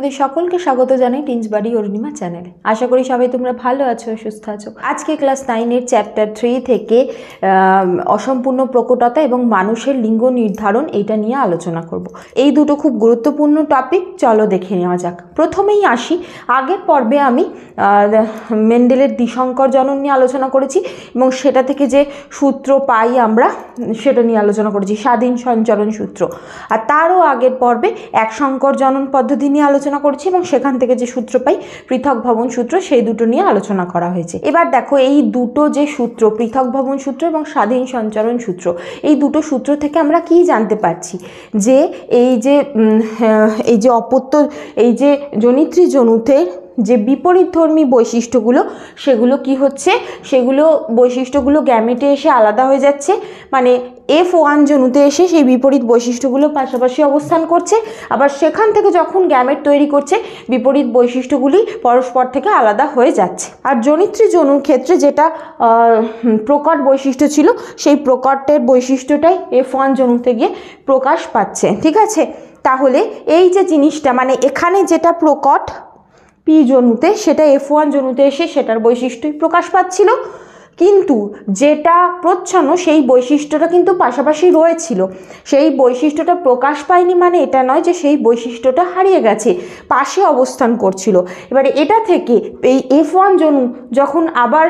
তোমাদের সকলকে স্বাগত জানাই টিনস বাড়ি অরুণিমা চ্যানেলে। আশা করি সবাই তোমরা ভালো আছো, সুস্থ আছো। আজকে ক্লাস 9 চ্যাপ্টার 3 থেকে অসম্পূর্ণ প্রকটতা এবং মানুষের লিঙ্গ নির্ধারণ এইটা নিয়ে আলোচনা করব। এই দুটো খুব গুরুত্বপূর্ণ টপিক, চলো দেখে নেওয়া যাক। প্রথমেই আসি, আগের পর্বে আমি মেন্ডেলের দ্বিসংকর জনন নিয়ে আলোচনা করেছি এবং সেটা থেকে যে সূত্র পাই আমরা সেটা নিয়ে আলোচনা করেছি, স্বাধীন সঞ্চরণ সূত্র। আর তারও আগের পর্বে এক সংকর জনন পদ্ধতি নিয়ে আলোচনা করেছি এবং সেখান থেকে যে সূত্র পাই পৃথক ভবন সূত্র, সেই দুটো নিয়ে আলোচনা করা হয়েছে। এবার দেখো, এই দুটো যে সূত্র, পৃথক ভবন সূত্র এবং স্বাধীন সঞ্চরণ সূত্র, এই দুটো সূত্র থেকে আমরা কি জানতে পারছি যে এই যে অপত্য, এই যে জনিত্রী জনুতের যে বিপরীতধর্মী বৈশিষ্ট্যগুলো, সেগুলো কি হচ্ছে, সেগুলো বৈশিষ্ট্যগুলো গ্যামেটে এসে আলাদা হয়ে যাচ্ছে। মানে F1 জনুতে এসে সেই বিপরীত বৈশিষ্ট্যগুলো পাশাপাশি অবস্থান করছে, আবার সেখান থেকে যখন গ্যামেট তৈরি করছে বিপরীত বৈশিষ্ট্যগুলি পরস্পর থেকে আলাদা হয়ে যাচ্ছে। আর জনিত্রী জনুর ক্ষেত্রে যেটা প্রকট বৈশিষ্ট্য ছিল, সেই প্রকটের বৈশিষ্ট্যটাই F1 জনুতে গিয়ে প্রকাশ পাচ্ছে। ঠিক আছে, তাহলে এই যে জিনিসটা, মানে এখানে যেটা প্রকট পি জনুতে, সেটা F1 জনুতে এসে সেটার বৈশিষ্ট্যই প্রকাশ পাচ্ছিল, কিন্তু যেটা প্রচ্ছন্ন সেই বৈশিষ্ট্যটা কিন্তু পাশাপাশি রয়েছিল। সেই বৈশিষ্ট্যটা প্রকাশ পায়নি মানে এটা নয় যে সেই বৈশিষ্ট্যটা হারিয়ে গেছে, পাশে অবস্থান করছিল। এবারে এটা থেকে এই F1 জনু যখন আবার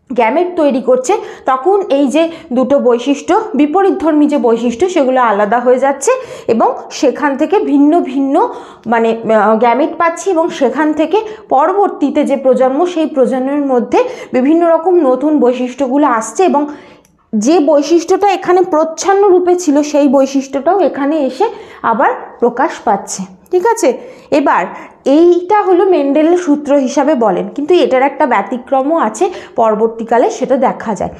গ্যামেট তৈরি করছে, তখন এই যে দুটো বৈশিষ্ট্য, বিপরীতধর্মী যে বৈশিষ্ট্য, সেগুলো আলাদা হয়ে যাচ্ছে এবং সেখান থেকে ভিন্ন ভিন্ন মানে গ্যামেট পাচ্ছি এবং সেখান থেকে পরবর্তীতে যে প্রজন্ম, সেই প্রজন্মের মধ্যে বিভিন্ন রকম নতুন বৈশিষ্ট্যগুলো আসছে এবং যে বৈশিষ্ট্যটা এখানে প্রচ্ছন্ন রূপে ছিল সেই বৈশিষ্ট্যটাও এখানে এসে আবার প্রকাশ পাচ্ছে। ঠিক আছে, এবার এইটা হলো মেন্ডেলের সূত্র হিসাবে বলেন, কিন্তু এটার একটা ব্যতিক্রমও আছে, পরবর্তীকালে সেটা দেখা যায়।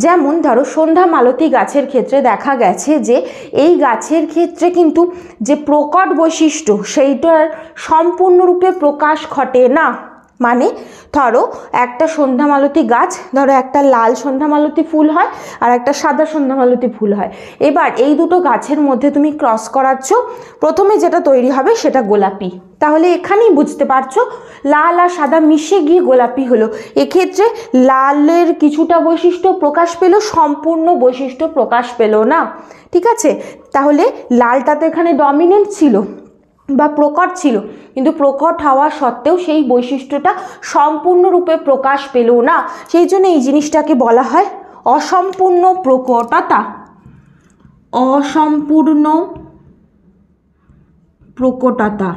যেমন ধরো সন্ধ্যা মালতী গাছের ক্ষেত্রে দেখা গেছে যে এই গাছের ক্ষেত্রে কিন্তু যে প্রকট বৈশিষ্ট্য সেইটার সম্পূর্ণরূপে প্রকাশ ঘটে না। মানে ধরো একটা সন্ধ্যামালতী গাছ, ধরো একটা লাল সন্ধ্যামালতী ফুল হয় আর একটা সাদা সন্ধ্যামালতী ফুল হয়। এবার এই দুটো গাছের মধ্যে তুমি ক্রস করাচ্ছ, প্রথমে যেটা তৈরি হবে সেটা গোলাপি। তাহলে এখানেই বুঝতে পারছো লাল আর সাদা মিশে গিয়ে গোলাপি হলো। এক্ষেত্রে লালের কিছুটা বৈশিষ্ট্য প্রকাশ পেল, সম্পূর্ণ বৈশিষ্ট্য প্রকাশ পেল না। ঠিক আছে, তাহলে লালটা তো এখানে ডমিনেন্ট ছিল বা প্রকট ছিল, কিন্তু প্রকট হওয়া সত্ত্বেও সেই বৈশিষ্ট্যটা সম্পূর্ণরূপে প্রকাশ পেল না। সেই জন্য এই জিনিসটাকে বলা হয় অসম্পূর্ণ প্রকটতা। অসম্পূর্ণ প্রকটতা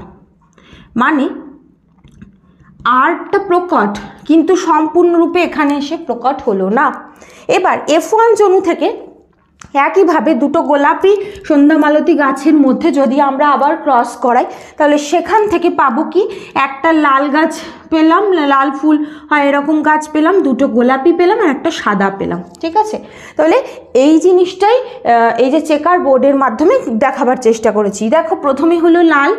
মানে আরটা প্রকট কিন্তু সম্পূর্ণরূপে এখানে এসে প্রকট হলো না। এবার F1 জনু থেকে একইভাবে দুটো গোলাপি সন্ধ্যামালতী গাছের মধ্যে যদি আমরা আবার ক্রস করাই, তাহলে সেখান থেকে পাবো কি, একটা লাল গাছ পেলাম, লাল ফুল হয় এরকম গাছ পেলাম, দুটো গোলাপি পেলাম আর একটা সাদা পেলাম। ঠিক আছে, তাহলে এই জিনিসটাই এই যে চেকার বোর্ডের মাধ্যমে দেখাবার চেষ্টা করেছি। দেখো, প্রথমে হলো লাল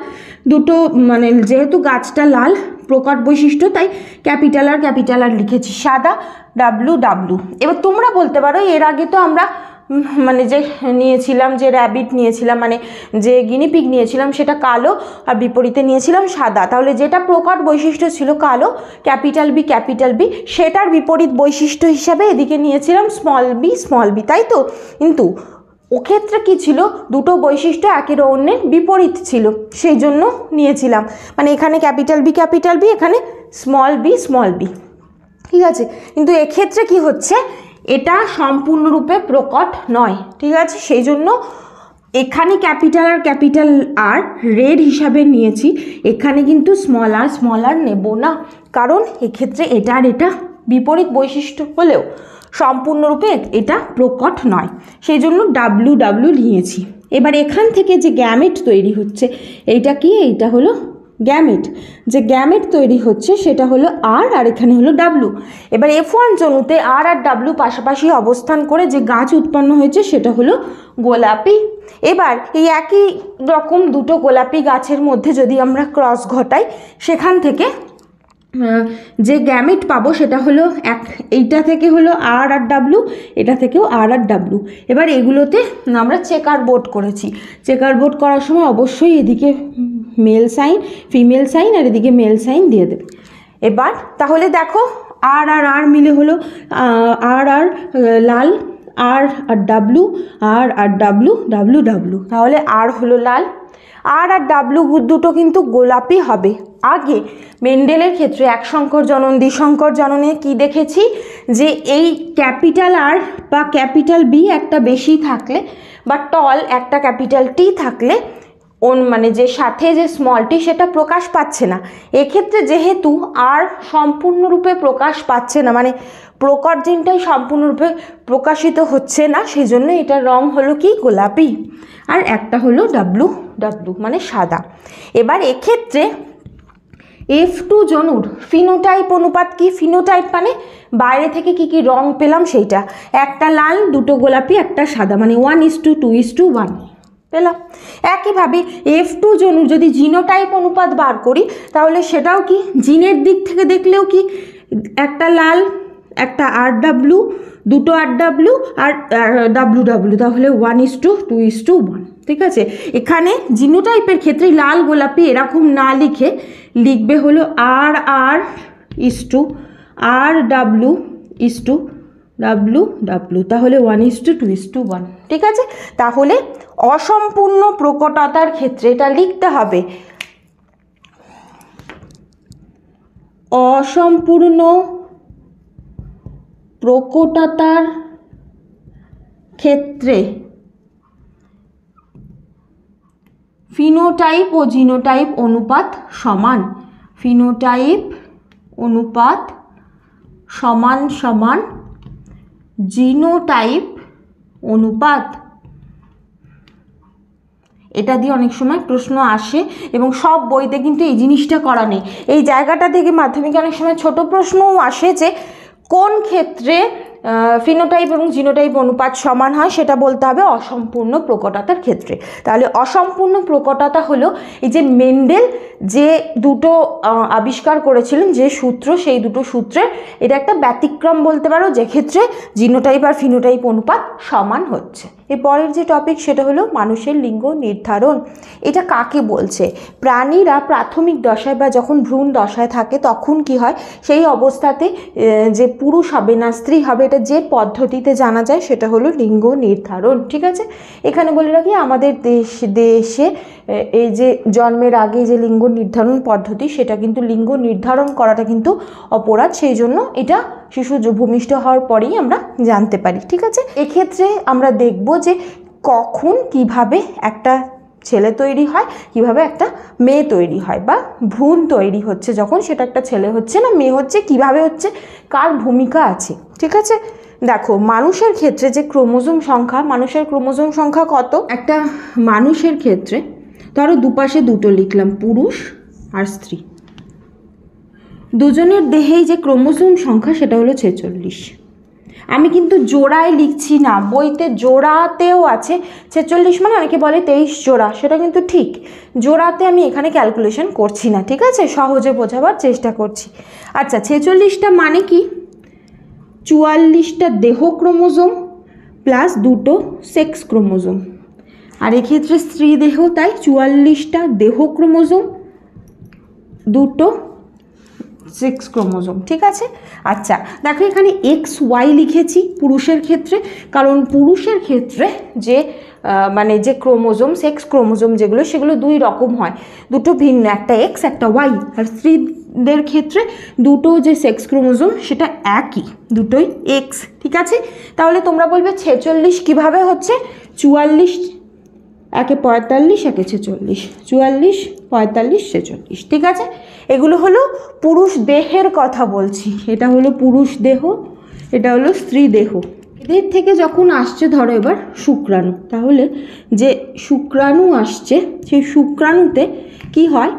দুটো, মানে যেহেতু গাছটা লাল প্রকট বৈশিষ্ট্য, তাই ক্যাপিটাল আর লিখেছি, সাদা WW। এবার তোমরা বলতে পারো এর আগে তো আমরা মানে যে নিয়েছিলাম, যে র্যাবিট নিয়েছিলাম, মানে যে গিনিপিগ নিয়েছিলাম সেটা কালো আর বিপরীতে নিয়েছিলাম সাদা। তাহলে যেটা প্রকট বৈশিষ্ট্য ছিল কালো, ক্যাপিটাল বি, সেটার বিপরীত বৈশিষ্ট্য হিসাবে এদিকে নিয়েছিলাম স্মল বি, তাই তো? কিন্তু ওক্ষেত্রে কি ছিল, দুটো বৈশিষ্ট্য একের অন্যের বিপরীত ছিল, সেই জন্য নিয়েছিলাম। মানে এখানে ক্যাপিটাল বি, এখানে স্মল বি। ঠিক আছে, কিন্তু এক্ষেত্রে কি হচ্ছে, এটা সম্পূর্ণরূপে প্রকট নয়। ঠিক আছে, সেই জন্য এখানে ক্যাপিটাল আর রেড হিসাবে নিয়েছি, এখানে কিন্তু স্মল আর নেব না, কারণ এক্ষেত্রে এটা আর এটা বিপরীত বৈশিষ্ট্য হলেও সম্পূর্ণরূপে এটা প্রকট নয়, সেই জন্য WW নিয়েছি। এবার এখান থেকে যে গ্যামেট তৈরি হচ্ছে, এইটা কি, এইটা হলো গ্যামেট। যে গ্যামেট তৈরি হচ্ছে সেটা হলো আর এখানে হলো W। এবার F1 জনুতে আর W পাশাপাশি অবস্থান করে যে গাছ উৎপন্ন হয়েছে সেটা হলো গোলাপি। এবার এই একই রকম দুটো গোলাপি গাছের মধ্যে যদি আমরা ক্রস ঘটাই, সেখান থেকে যে গ্যামেট পাবো সেটা হলো এইটা থেকে হলো আর ডাব্লু, এটা থেকেও আর ডাব্লু। এবার এগুলোতে আমরা চেকার বোর্ড করেছি। চেকার বোর্ড করার সময় অবশ্যই এদিকে মেল সাইন, ফিমেল সাইন, আর এদিকে মেল সাইন দিয়ে দেবে। এবার তাহলে দেখো আর আর আর মিলে হলো আর আর লাল, আর আর ডাব্লু, আর আর ডাব্লু, ডাব্লু ডাব্লু, তাহলে আর হলো লাল, আর আর ডাব্লু দুটো কিন্তু গোলাপি হবে। আগে মেন্ডেলের ক্ষেত্রে এক সংকর জনন দ্বিসংকর জননে কি দেখেছি, যে এই ক্যাপিটাল আর বা ক্যাপিটাল বি একটা বেশি থাকলে বা টল একটা ক্যাপিটাল টি থাকলে মানে যে সাথে যে স্মলটি সেটা প্রকাশ পাচ্ছে না। এক্ষেত্রে যেহেতু আর সম্পূর্ণরূপে প্রকাশ পাচ্ছে না, মানে প্রকট জিনটাই সম্পূর্ণরূপে প্রকাশিত হচ্ছে না, সেই জন্য এটার রং হলো কি গোলাপি, আর একটা হলো ডাব্লু ডাব্লু মানে সাদা। এবার এক্ষেত্রে F2 জনুর ফিনোটাইপ অনুপাত কি, ফিনোটাইপ মানে বাইরে থেকে কি কি রং পেলাম সেইটা, একটা লাল, দুটো গোলাপি, একটা সাদা, মানে 1:2:1 পেলাম। একইভাবে F2 জনুর যদি জিনোটাইপ অনুপাত বার করি তাহলে সেটাও কি জিনের দিক থেকে দেখলেও কি একটা লাল, একটা RW, দুটো RW আর WW, তাহলে 1:2:1, ঠিক আছে। এখানে জিনোটাইপের ক্ষেত্রে লাল গোলাপি এরকম না লিখে লিখবে হলো RR:RW:WW, তাহলে 1:2:1, ঠিক আছে। তাহলে অসম্পূর্ণ প্রকটতার ক্ষেত্রে এটা লিখতে হবে অসম্পূর্ণ প্রকটতার ক্ষেত্রে ফিনোটাইপ ও জিনোটাইপ অনুপাত সমান, ফিনোটাইপ অনুপাত সমান সমান জিনোটাইপ অনুপাত। এটা দিয়ে অনেক সময় প্রশ্ন আসে এবং সব বইতে কিন্তু এই জিনিসটা করা নেই। এই জায়গাটা থেকে মাধ্যমিকে অনেক সময় ছোট প্রশ্নও আসে যে কোন ক্ষেত্রে ফিনোটাইপ এবং জিনোটাইপ অনুপাত সমান হয়, সেটা বলতে হবে অসম্পূর্ণ প্রকটতার ক্ষেত্রে। তাহলে অসম্পূর্ণ প্রকটতা হলো এই যে মেন্ডেল যে দুটো আবিষ্কার করেছিলেন যে সূত্র, সেই দুটো সূত্রের এটা একটা ব্যতিক্রম বলতে পারো, যে ক্ষেত্রে জিনোটাইপ আর ফিনোটাইপ অনুপাত সমান হচ্ছে। এরপরের যে টপিক সেটা হলো মানুষের লিঙ্গ নির্ধারণ। এটা কাকে বলছে? প্রাণীরা প্রাথমিক দশায় বা যখন ভ্রূণ দশায় থাকে তখন কি হয়, সেই অবস্থাতে যে পুরুষ হবে না স্ত্রী হবে, এটা যে পদ্ধতিতে জানা যায় সেটা হলো লিঙ্গ নির্ধারণ, ঠিক আছে। এখানে বলে রাখি আমাদের দেশে এই যে জন্মের আগে যে লিঙ্গ নির্ধারণ পদ্ধতি, সেটা কিন্তু লিঙ্গ নির্ধারণ করাটা কিন্তু অপরাধ, সেই জন্য এটা শিশু ভূমিষ্ঠ হওয়ার পরেই আমরা জানতে পারি, ঠিক আছে। এক্ষেত্রে আমরা দেখব যে কখন কিভাবে একটা ছেলে তৈরি হয়, কিভাবে একটা মেয়ে তৈরি হয়, বা ভ্রূণ তৈরি হচ্ছে যখন সেটা একটা ছেলে হচ্ছে না মেয়ে হচ্ছে, কিভাবে হচ্ছে, কার ভূমিকা আছে, ঠিক আছে। দেখো মানুষের ক্ষেত্রে যে ক্রোমোজোম সংখ্যা, মানুষের ক্রোমোজোম সংখ্যা কত? একটা মানুষের ক্ষেত্রে ধরো দুপাশে দুটো লিখলাম, পুরুষ আর স্ত্রী, দুজনের দেহেই যে ক্রোমোজোম সংখ্যা সেটা হলো 46। আমি কিন্তু জোড়ায় লিখছি না, বইতে জোড়াতেও আছে 46, মানে অনেকে বলে 23 জোড়া, সেটা কিন্তু ঠিক, জোড়াতে আমি এখানে ক্যালকুলেশন করছি না, ঠিক আছে, সহজে বোঝাবার চেষ্টা করছি। আচ্ছা 46টা মানে কি, 44টা দেহ ক্রোমোজোম প্লাস দুটো সেক্স ক্রোমোজোম, আর এক্ষেত্রে স্ত্রী দেহ, তাই 44টা দেহ ক্রোমোজোম, দুটো সেক্স ক্রোমোজোম, ঠিক আছে। আচ্ছা দেখো এখানে XY লিখেছি পুরুষের ক্ষেত্রে, কারণ পুরুষের ক্ষেত্রে যে মানে যে ক্রোমোজোম সেক্স ক্রোমোজোম যেগুলো, সেগুলো দুই রকম হয়, দুটো ভিন্ন, একটা X একটা Y। আর স্ত্রীদের ক্ষেত্রে দুটো যে সেক্স ক্রোমোজোম সেটা একই, দুটোই X, ঠিক আছে। তাহলে তোমরা বলবে 46 কিভাবে হচ্ছে, 44 একে 45 একে 46, 44 45 46, ঠিক আছে। এগুলো হলো পুরুষ দেহের কথা বলছি, এটা হলো পুরুষ দেহ, এটা হলো স্ত্রী দেহ। এদের থেকে যখন আসছে ধরো এবার শুক্রাণু, তাহলে যে শুক্রাণু আসছে সেই শুক্রাণুতে কি হয়,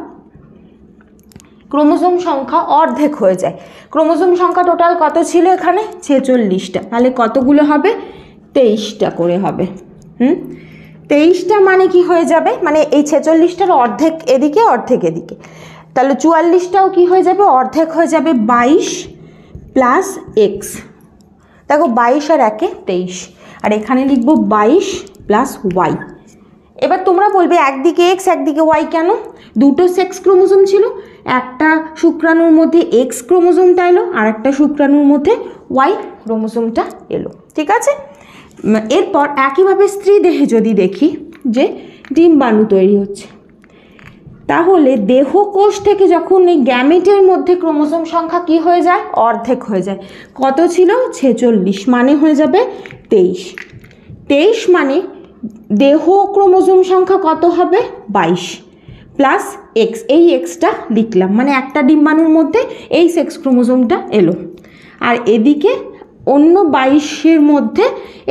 ক্রোমোজোম সংখ্যা অর্ধেক হয়ে যায়। ক্রোমোজোম সংখ্যা টোটাল কত ছিল এখানে, 46টা, তাহলে কতগুলো হবে, 23টা করে হবে। 23টা মানে কি হয়ে যাবে, মানে এই 46টার অর্ধেক এদিকে অর্ধেক এদিকে, তাহলে 44টাও কি হয়ে যাবে, অর্ধেক হয়ে যাবে, 22 প্লাস X। দেখো 22 আর 1 23, আর এখানে লিখব 22 প্লাস Y। এবার তোমরা বলবে একদিকে এক্স একদিকে ওয়াই কেন? দুটো সেক্স ক্রোমোজোম ছিল, একটা শুক্রাণুর মধ্যে এক্স ক্রোমোজোমটা এলো আর একটা শুক্রাণুর মধ্যে ওয়াই ক্রোমোজোমটা এলো, ঠিক আছে। এরপর একইভাবে স্ত্রী দেহে যদি দেখি যে ডিম্বাণু তৈরি হচ্ছে, তাহলে দেহকোষ থেকে যখন এই গ্যামেটের মধ্যে ক্রোমোজোম সংখ্যা কি হয়ে যায়? অর্ধেক হয়ে যায়। কত ছিল? 46, মানে হয়ে যাবে 23। 23 মানে দেহ ক্রোমোজোম সংখ্যা কত হবে? 22 প্লাস এক্স, এই এক্সটা লিখলাম, মানে একটা ডিম্বাণুর মধ্যে এই সেক্স ক্রোমোজোমটা এলো, আর এদিকে অন্য 22-এর মধ্যে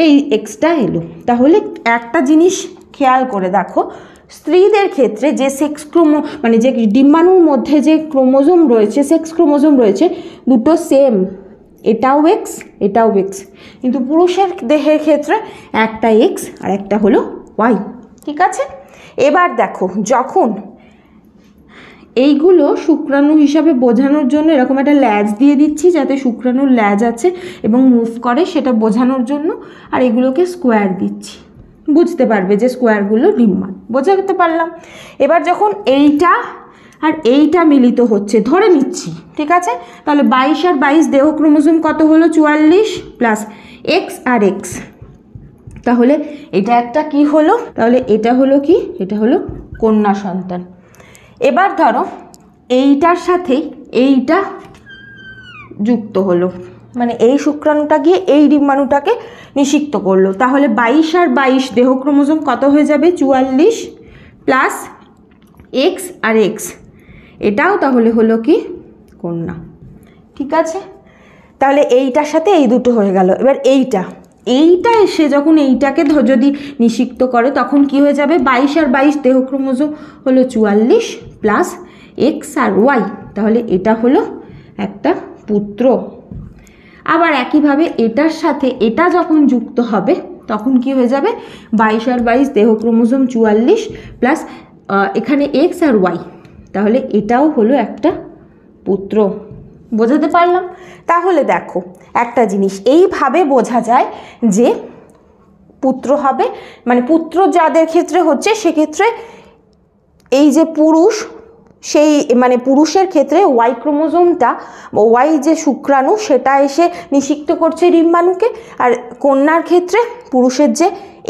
এই এক্সটা এলো। তাহলে একটা জিনিস খেয়াল করে দেখো, স্ত্রীদের ক্ষেত্রে যে সেক্স মানে যে ডিম্বাণুর মধ্যে যে ক্রোমোজোম রয়েছে, সেক্স ক্রোমোজোম রয়েছে, দুটো সেম, এটাও এক্স এটাও এক্স, কিন্তু পুরুষের দেহের ক্ষেত্রে একটা এক্স আর একটা হলো ওয়াই, ঠিক আছে। এবার দেখো, যখন এইগুলো শুক্রাণু হিসাবে বোঝানোর জন্য এরকম একটা ল্যাজ দিয়ে দিচ্ছি, যাতে শুক্রাণুর ল্যাজ আছে এবং মুভ করে সেটা বোঝানোর জন্য, আর এগুলোকে স্কোয়ার দিচ্ছি, বুঝতে পারবে যে স্কোয়ারগুলো ডিম্বাণু, বোঝাতে পারলাম। এবার যখন এইটা আর এইটা মিলিত হচ্ছে, ধরে নিচ্ছি, ঠিক আছে, তাহলে 22 আর 22 দেহ ক্রোমোজোম কত হলো? 44 প্লাস এক্স আর এক্স, তাহলে এটা একটা কি হলো? তাহলে এটা হলো কি? এটা হলো কন্যা সন্তান। এবার ধরো এইটার সাথেই এইটা যুক্ত হলো, মানে এই শুক্রাণুটা গিয়ে এই ডিম্বাণুটাকে নিষিক্ত করলো, তাহলে 22 আর 22 দেহ ক্রোমোজোম কত হয়ে যাবে? 44 প্লাস এক্স আর এক্স, এটাও তাহলে হলো কি? কন্যা, ঠিক আছে। তাহলে এইটার সাথে এই দুটো হয়ে গেল। এবার এইটা এসে যখন এইটাকে যদি নিষিক্ত করে, তখন কি হয়ে যাবে? 22 আর 22 দেহ ক্রোমোজোম হলো 44 প্লাস এক্স আর ওয়াই, তাহলে এটা হলো একটা পুত্র। আবার একইভাবে এটার সাথে এটা যখন যুক্ত হবে, তখন কি হয়ে যাবে? 22 আর 22 দেহ ক্রোমোজোম 44 প্লাস এখানে এক্স আর ওয়াই, তাহলে এটাও হলো একটা পুত্র। বোঝাতে পারলাম? তাহলে দেখো একটা জিনিস এইভাবে বোঝা যায় যে পুত্র হবে, মানে পুত্র যাদের ক্ষেত্রে হচ্ছে, সেক্ষেত্রে এই যে পুরুষ, সেই মানে পুরুষের ক্ষেত্রে ওয়াই ক্রোমোজোমটা, ওয়াই যে শুক্রাণু সেটা এসে নিষিক্ত করছে ডিম্বাণুকে, আর কন্যার ক্ষেত্রে পুরুষের যে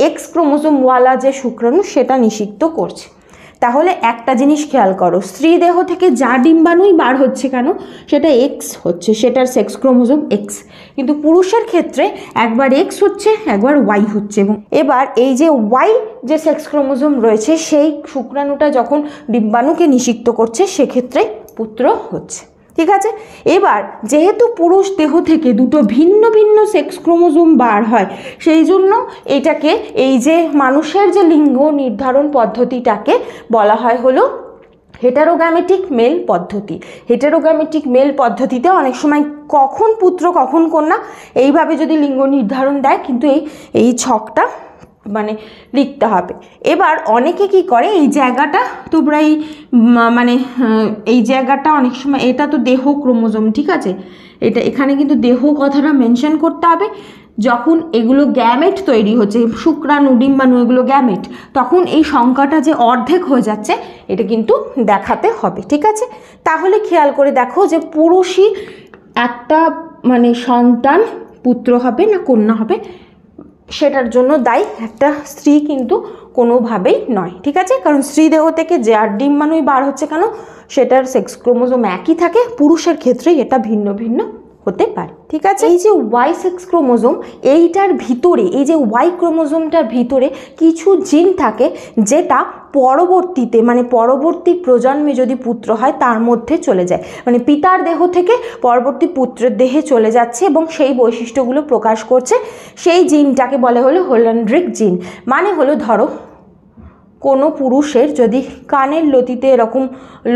এক্স ক্রোমোজোমওয়ালা যে শুক্রাণু সেটা নিষিক্ত করছে। তাহলে একটা জিনিস খেয়াল করো, স্ত্রী দেহ থেকে যা ডিম্বাণুই বার হচ্ছে কেন, সেটা এক্স হচ্ছে, সেটার সেক্স ক্রোমোজোম এক্স, কিন্তু পুরুষের ক্ষেত্রে একবার এক্স হচ্ছে একবার ওয়াই হচ্ছে। এবং এবার এই যে ওয়াই যে সেক্স ক্রোমোজোম রয়েছে, সেই শুক্রাণুটা যখন ডিম্বাণুকে নিষিক্ত করছে, সেক্ষেত্রে পুত্র হচ্ছে, ঠিক আছে। এবার যেহেতু পুরুষ দেহ থেকে দুটো ভিন্ন ভিন্ন সেক্স ক্রোমোজোম বার হয়, সেই জন্য এটাকে, এই যে মানুষের যে লিঙ্গ নির্ধারণ পদ্ধতিটাকে বলা হয় হলো হেটারোগ্যামেটিক মেল পদ্ধতি। হেটারোগ্যামেটিক মেল পদ্ধতিতে অনেক সময় কখন পুত্র কখন কন্যা এইভাবে যদি লিঙ্গ নির্ধারণ দেয়, কিন্তু এই ছকটা মানে লিখতে হবে। এবার অনেকে কি করে, এই জায়গাটা তোমরা মানে এই জায়গাটা অনেক সময়, এটা তো দেহ ক্রোমোজোম, ঠিক আছে, এটা এখানে কিন্তু দেহ কথাটা মেনশন করতে হবে। যখন এগুলো গ্যামেট তৈরি হচ্ছে, শুক্রাণু ডিম্বাণু এগুলো গ্যামেট, তখন এই সংখ্যাটা যে অর্ধেক হয়ে যাচ্ছে, এটা কিন্তু দেখাতে হবে, ঠিক আছে। তাহলে খেয়াল করে দেখো যে পুরুষই একটা মানে সন্তান পুত্র হবে না কন্যা হবে, সেটার জন্য দায়ী একটা স্ত্রী কিন্তু কোনোভাবেই নয়, ঠিক আছে। কারণ স্ত্রী দেহ থেকে যে আর ডিম্বাণুই বার হচ্ছে কেন, সেটার সেক্স ক্রোমোজোম একই থাকে, পুরুষের ক্ষেত্রে এটা ভিন্ন ভিন্ন হতে পারে, ঠিক আছে। এই যে ওয়াই সেক্স ক্রোমোজোম, এইটার ভিতরে, এই যে ওয়াই ক্রোমোজোমটার ভিতরে কিছু জিন থাকে, যেটা পরবর্তীতে মানে পরবর্তী প্রজন্মে যদি পুত্র হয় তার মধ্যে চলে যায়, মানে পিতার দেহ থেকে পরবর্তী পুত্রের দেহে চলে যাচ্ছে এবং সেই বৈশিষ্ট্যগুলো প্রকাশ করছে। সেই জিনটাকে বলে হলো হোল্যান্ড্রিক জিন। মানে হলো, ধরো কোনো পুরুষের যদি কানের লতিতে এরকম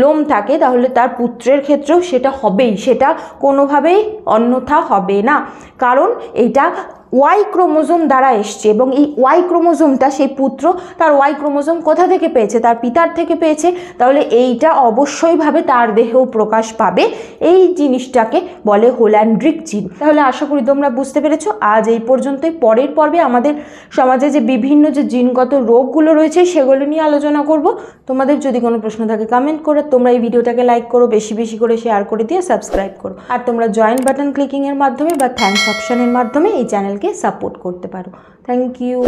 লোম থাকে, তাহলে তার পুত্রের ক্ষেত্রেও সেটা হবেই, সেটা কোনোভাবেই অন্যথা হবে না, কারণ এটা ওয়াই ক্রোমোজোম দ্বারা এসছে, এবং এই ওয়াই ক্রোমোজোমটা সেই পুত্র তার ওয়াই ক্রোমোজোম কোথা থেকে পেয়েছে, তার পিতার থেকে পেয়েছে, তাহলে এইটা অবশ্যইভাবে তার দেহেও প্রকাশ পাবে। এই জিনিসটাকে বলে হোল্যান্ড্রিক জিন। তাহলে আশা করি তোমরা বুঝতে পেরেছো। আজ এই পর্যন্তই। পরের পর্বে আমাদের সমাজে যে বিভিন্ন যে জিনগত রোগগুলো রয়েছে সেগুলো নিয়ে আলোচনা করব। তোমাদের যদি কোনো প্রশ্ন থাকে কমেন্ট করে, তোমরা এই ভিডিওটাকে লাইক করো, বেশি বেশি করে শেয়ার করে দিয়ে সাবস্ক্রাইব করো, আর তোমরা জয়েন বাটন ক্লিকিংয়ের মাধ্যমে বা থ্যাঙ্কস অপশানের মাধ্যমে এই চ্যানেলকে সাপোর্ট করতে পারো। Thank you.